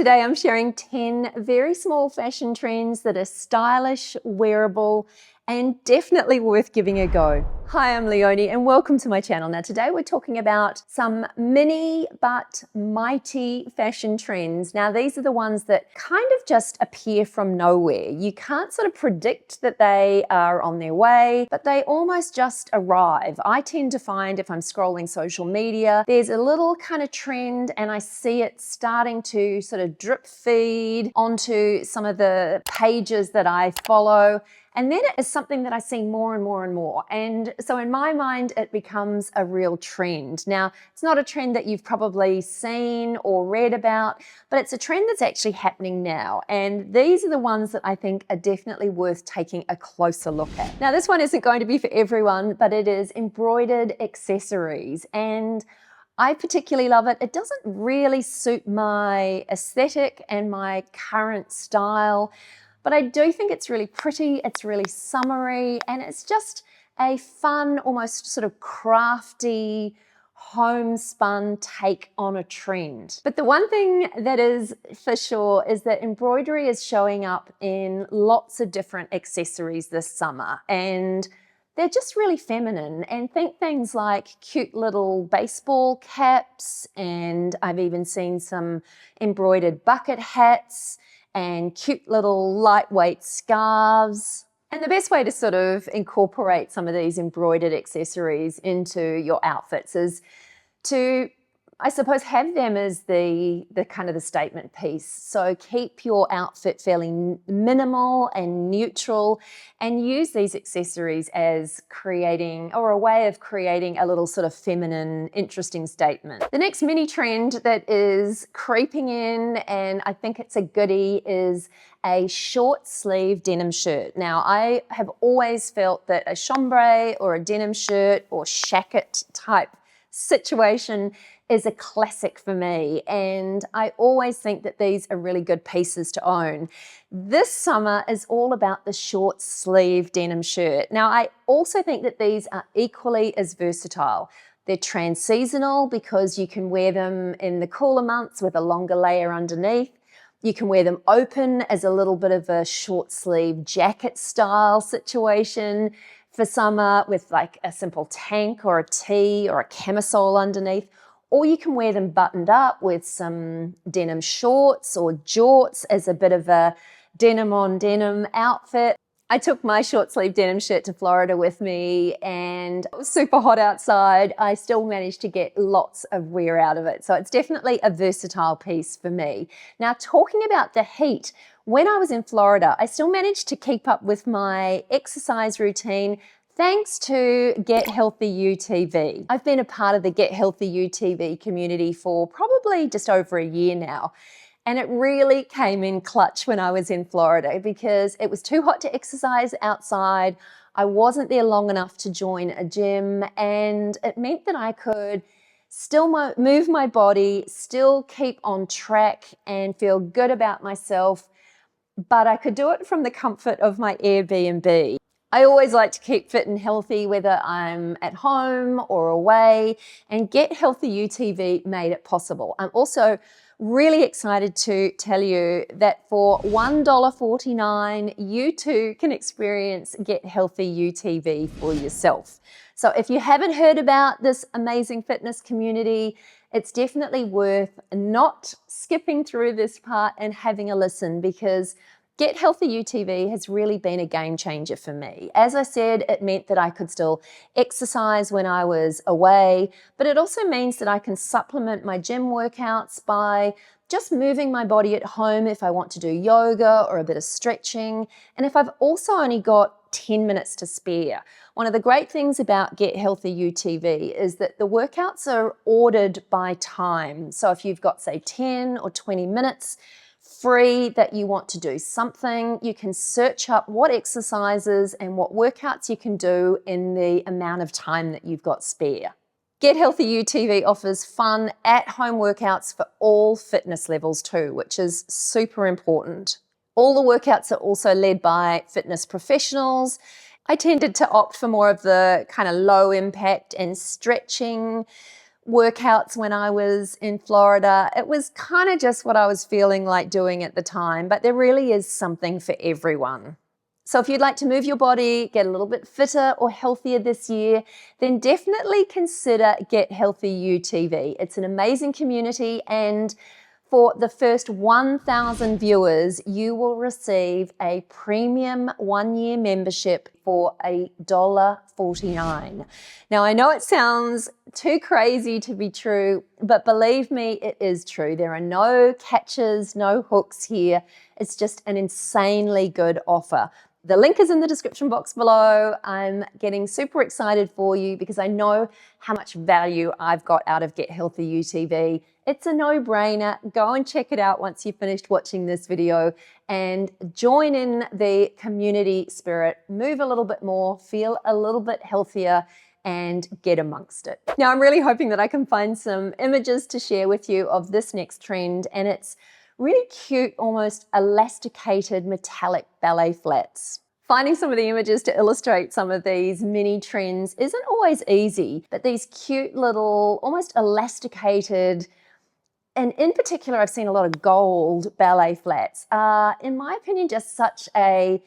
Today I'm sharing 10 very small fashion trends that are stylish, wearable, and definitely worth giving a go. Hi, I'm Leonie and welcome to my channel. Now today we're talking about some mini but mighty fashion trends. Now these are the ones that kind of just appear from nowhere. You can't sort of predict that they are on their way, but they almost just arrive. I tend to find if I'm scrolling social media, there's a little kind of trend and I see it starting to sort of drip feed onto some of the pages that I follow. And then it is something that I see more and more and more. And so in my mind, it becomes a real trend. Now, it's not a trend that you've probably seen or read about, but it's a trend that's actually happening now. And these are the ones that I think are definitely worth taking a closer look at. Now, this one isn't going to be for everyone, but it is embroidered accessories. And I particularly love it. It doesn't really suit my aesthetic and my current style, but I do think it's really pretty, it's really summery, and it's just a fun, almost sort of crafty, homespun take on a trend. But the one thing that is for sure is that embroidery is showing up in lots of different accessories this summer, and they're just really feminine. And think things like cute little baseball caps, and I've even seen some embroidered bucket hats, and cute little lightweight scarves. And the best way to sort of incorporate some of these embroidered accessories into your outfits is to, I suppose, have them as the kind of the statement piece. So keep your outfit fairly minimal and neutral and use these accessories as creating, or a way of creating, a little sort of feminine, interesting statement. The next mini trend that is creeping in, and I think it's a goodie, is a short sleeve denim shirt. Now, I have always felt that a chambray or a denim shirt or shacket type situation is a classic for me, and I always think that these are really good pieces to own. This summer is all about the short sleeve denim shirt. Now, I also think that these are equally as versatile. They're trans-seasonal because you can wear them in the cooler months with a longer layer underneath. You can wear them open as a little bit of a short sleeve jacket style situation for summer with like a simple tank or a tee or a camisole underneath. Or you can wear them buttoned up with some denim shorts or jorts as a bit of a denim on denim outfit. I took my short sleeve denim shirt to Florida with me and it was super hot outside. I still managed to get lots of wear out of it. So it's definitely a versatile piece for me. Now, talking about the heat, when I was in Florida, I still managed to keep up with my exercise routine thanks to Get Healthy UTV. I've been a part of the Get Healthy UTV community for probably just over a year now. And it really came in clutch when I was in Florida because it was too hot to exercise outside. I wasn't there long enough to join a gym, and it meant that I could still move my body, still keep on track and feel good about myself, but I could do it from the comfort of my Airbnb. I always like to keep fit and healthy, whether I'm at home or away, and Get Healthy UTV made it possible. I'm also really excited to tell you that for $1.49, you too can experience Get Healthy UTV for yourself. So if you haven't heard about this amazing fitness community, it's definitely worth not skipping through this part and having a listen, because Get Healthy UTV has really been a game changer for me. As I said, it meant that I could still exercise when I was away, but it also means that I can supplement my gym workouts by just moving my body at home if I want to do yoga or a bit of stretching, and if I've also only got 10 minutes to spare. One of the great things about Get Healthy UTV is that the workouts are ordered by time. So if you've got, say, 10 or 20 minutes free that you want to do something, you can search up what exercises and what workouts you can do in the amount of time that you've got spare. Get Healthy UTV offers fun at-home workouts for all fitness levels too, which is super important. All the workouts are also led by fitness professionals. I tended to opt for more of the kind of low impact and stretching workouts when I was in Florida. It was kind of just what I was feeling like doing at the time, but there really is something for everyone. So if you'd like to move your body, get a little bit fitter or healthier this year, then definitely consider Get Healthy UTV. It's an amazing community, and for the first 1,000 viewers, you will receive a premium 1-year membership for $1.49. Now, I know it sounds too crazy to be true, but believe me, it is true. There are no catches, no hooks here. It's just an insanely good offer. The link is in the description box below. I'm getting super excited for you because I know how much value I've got out of Get Healthy UTV. It's a no-brainer. Go and check it out once you've finished watching this video and join in the community spirit. Move a little bit more, feel a little bit healthier, and get amongst it. Now, I'm really hoping that I can find some images to share with you of this next trend, and it's really cute, almost elasticated metallic ballet flats. Finding some of the images to illustrate some of these mini trends isn't always easy, but these cute little, almost elasticated, and in particular, I've seen a lot of gold ballet flats, are, in my opinion, just such an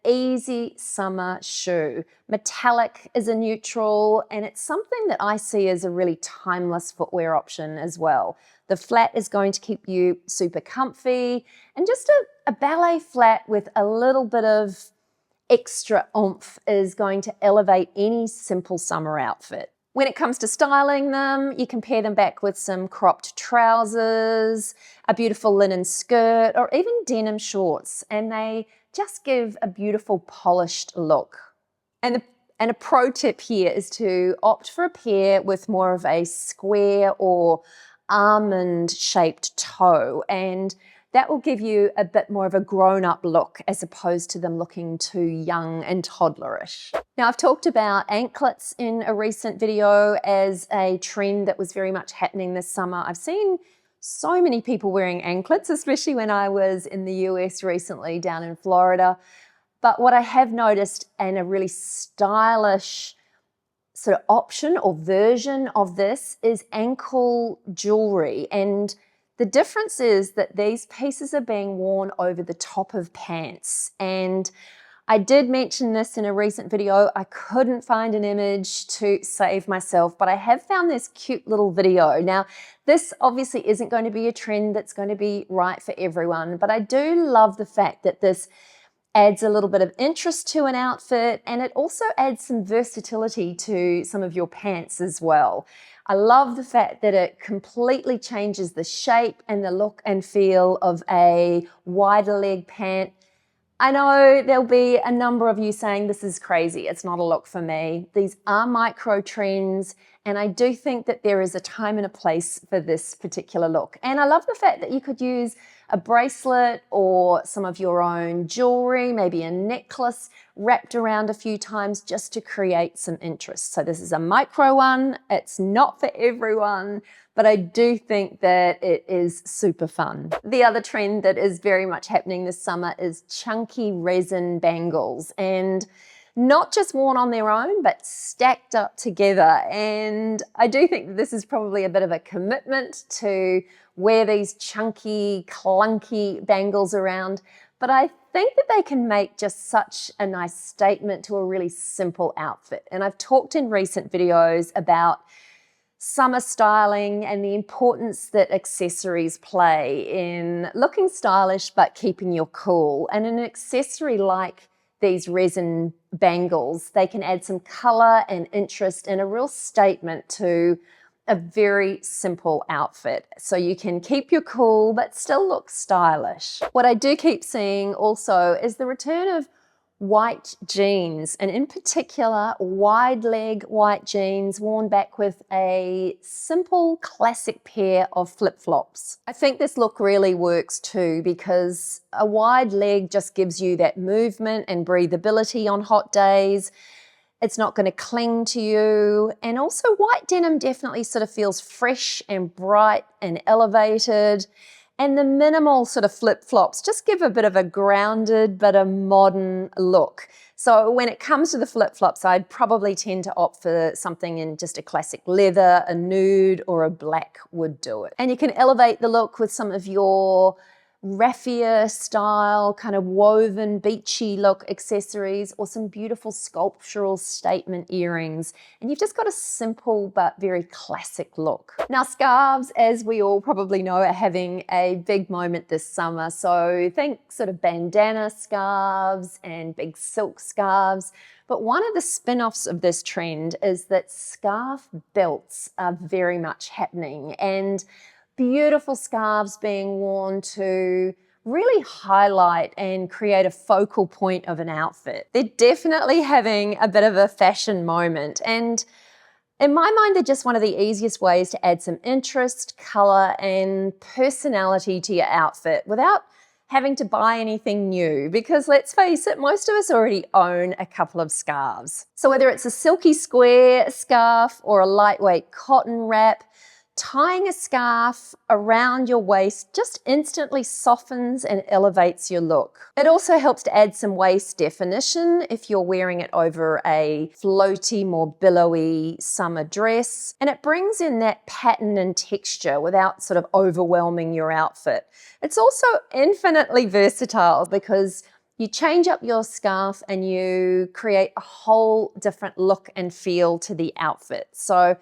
easy summer shoe. Metallic is a neutral, and it's something that I see as a really timeless footwear option as well. The flat is going to keep you super comfy, and just a ballet flat with a little bit of extra oomph is going to elevate any simple summer outfit. When it comes to styling them, you can pair them back with some cropped trousers, a beautiful linen skirt, or even denim shorts, and they just give a beautiful polished look. And a pro tip here is to opt for a pair with more of a square or almond-shaped toe, and that will give you a bit more of a grown-up look as opposed to them looking too young and toddlerish. Now, I've talked about anklets in a recent video as a trend that was very much happening this summer. I've seen so many people wearing anklets, especially when I was in the US recently down in Florida. But what I have noticed, and a really stylish sort of option or version of this, is ankle jewelry. And the difference is that these pieces are being worn over the top of pants. And I did mention this in a recent video. I couldn't find an image to save myself, but I have found this cute little video. Now, this obviously isn't going to be a trend that's going to be right for everyone, but I do love the fact that this adds a little bit of interest to an outfit, and it also adds some versatility to some of your pants as well. I love the fact that it completely changes the shape and the look and feel of a wider leg pant. I know there'll be a number of you saying this is crazy, it's not a look for me. These are micro trends, and I do think that there is a time and a place for this particular look. And I love the fact that you could use a bracelet or some of your own jewelry, maybe a necklace wrapped around a few times just to create some interest. So this is a micro one. It's not for everyone, but I do think that it is super fun. The other trend that is very much happening this summer is chunky resin bangles, and not just worn on their own, but stacked up together. And I do think that this is probably a bit of a commitment to wear these chunky, clunky bangles around, but I think that they can make just such a nice statement to a really simple outfit. And I've talked in recent videos about summer styling and the importance that accessories play in looking stylish but keeping you cool. And an accessory like these resin bangles, they can add some color and interest and a real statement to a very simple outfit. So you can keep your cool but still look stylish. What I do keep seeing also is the return of white jeans, and in particular wide leg white jeans worn back with a simple classic pair of flip-flops. I think this look really works too, because a wide leg just gives you that movement and breathability on hot days. It's not going to cling to you, and also white denim definitely sort of feels fresh and bright and elevated. And the minimal sort of flip-flops just give a bit of a grounded but a modern look. So when it comes to the flip-flops, I'd probably tend to opt for something in just a classic leather, a nude, or a black would do it. And you can elevate the look with some of your raffia style, kind of woven, beachy look accessories, or some beautiful sculptural statement earrings. And you've just got a simple but very classic look. Now, scarves, as we all probably know, are having a big moment this summer. So think sort of bandana scarves and big silk scarves. But one of the spin-offs of this trend is that scarf belts are very much happening, and beautiful scarves being worn to really highlight and create a focal point of an outfit. They're definitely having a bit of a fashion moment, and in my mind, they're just one of the easiest ways to add some interest, color, and personality to your outfit without having to buy anything new, because let's face it, most of us already own a couple of scarves. So whether it's a silky square scarf or a lightweight cotton wrap, tying a scarf around your waist just instantly softens and elevates your look. It also helps to add some waist definition if you're wearing it over a floaty, more billowy summer dress. And it brings in that pattern and texture without sort of overwhelming your outfit. It's also infinitely versatile because you change up your scarf and you create a whole different look and feel to the outfit. So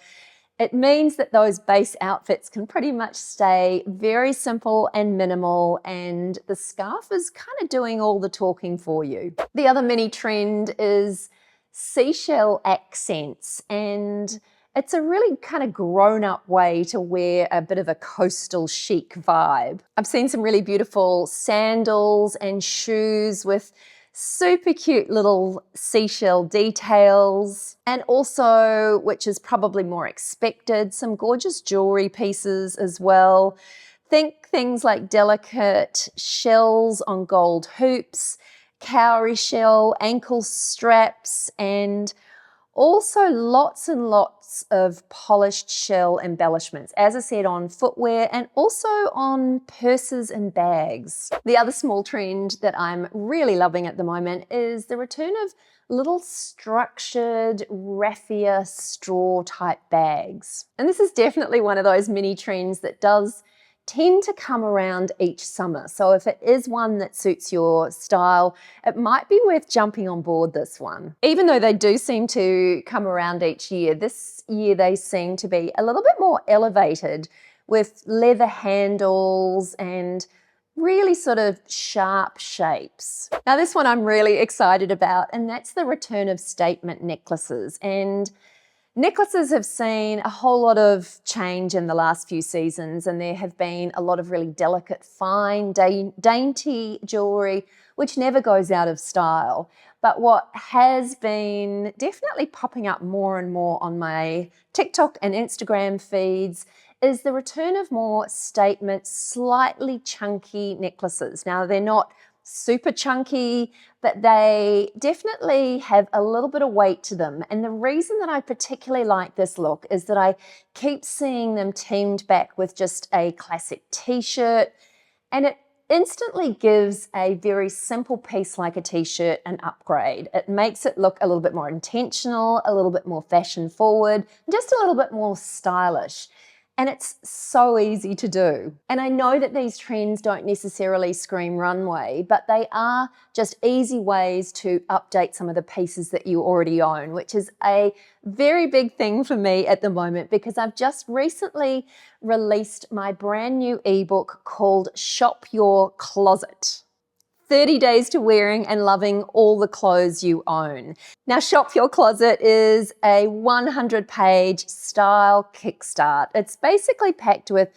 it means that those base outfits can pretty much stay very simple and minimal, and the scarf is kind of doing all the talking for you. The other mini trend is seashell accents, and it's a really kind of grown-up way to wear a bit of a coastal chic vibe. I've seen some really beautiful sandals and shoes with super cute little seashell details, and also, which is probably more expected, some gorgeous jewelry pieces as well. Think things like delicate shells on gold hoops, cowrie shell, ankle straps, and also lots and lots of polished shell embellishments, as I said, on footwear and also on purses and bags. The other small trend that I'm really loving at the moment is the return of little structured raffia straw type bags. And this is definitely one of those mini trends that does tend to come around each summer. So if it is one that suits your style, it might be worth jumping on board this one. Even though they do seem to come around each year, this year they seem to be a little bit more elevated with leather handles and really sort of sharp shapes. Now this one I'm really excited about, and that's the return of statement necklaces. And necklaces have seen a whole lot of change in the last few seasons, and there have been a lot of really delicate, fine, dainty jewelry, which never goes out of style. But what has been definitely popping up more and more on my TikTok and Instagram feeds is the return of more statement, slightly chunky necklaces. Now, they're not super chunky, but they definitely have a little bit of weight to them. And the reason that I particularly like this look is that I keep seeing them teamed back with just a classic t-shirt, and it instantly gives a very simple piece like a t-shirt an upgrade. It makes it look a little bit more intentional, a little bit more fashion forward, just a little bit more stylish. And it's so easy to do. And I know that these trends don't necessarily scream runway, but they are just easy ways to update some of the pieces that you already own, which is a very big thing for me at the moment because I've just recently released my brand new ebook called Shop Your Closet. 30 days to wearing and loving all the clothes you own. Now, Shop Your Closet is a 100-page style kickstart. It's basically packed with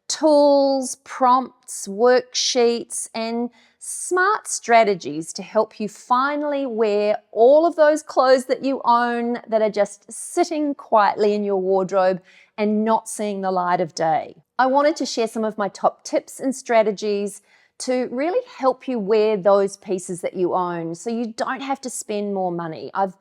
tools, prompts, worksheets, and smart strategies to help you finally wear all of those clothes that you own that are just sitting quietly in your wardrobe and not seeing the light of day. I wanted to share some of my top tips and strategies to really help you wear those pieces that you own so you don't have to spend more money. I've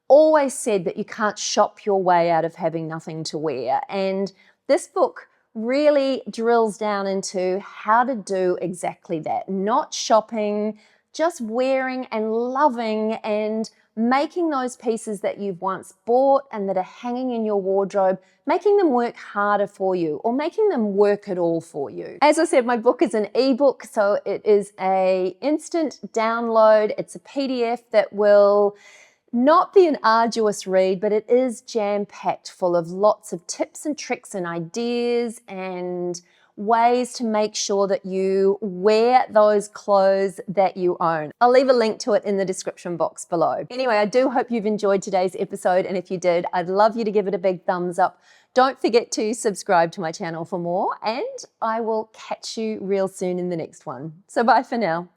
always said that you can't shop your way out of having nothing to wear, and this book really drills down into how to do exactly that. Not shopping, just wearing and loving and making those pieces that you've once bought and that are hanging in your wardrobe, making them work harder for you or making them work at all for you. As I said, my book is an ebook, so it is an instant download. It's a PDF that will not be an arduous read, but it is jam-packed full of lots of tips and tricks and ideas and ways to make sure that you wear those clothes that you own. I'll leave a link to it in the description box below. Anyway, I do hope you've enjoyed today's episode, and if you did, I'd love you to give it a big thumbs up. Don't forget to subscribe to my channel for more, and I will catch you real soon in the next one. So bye for now.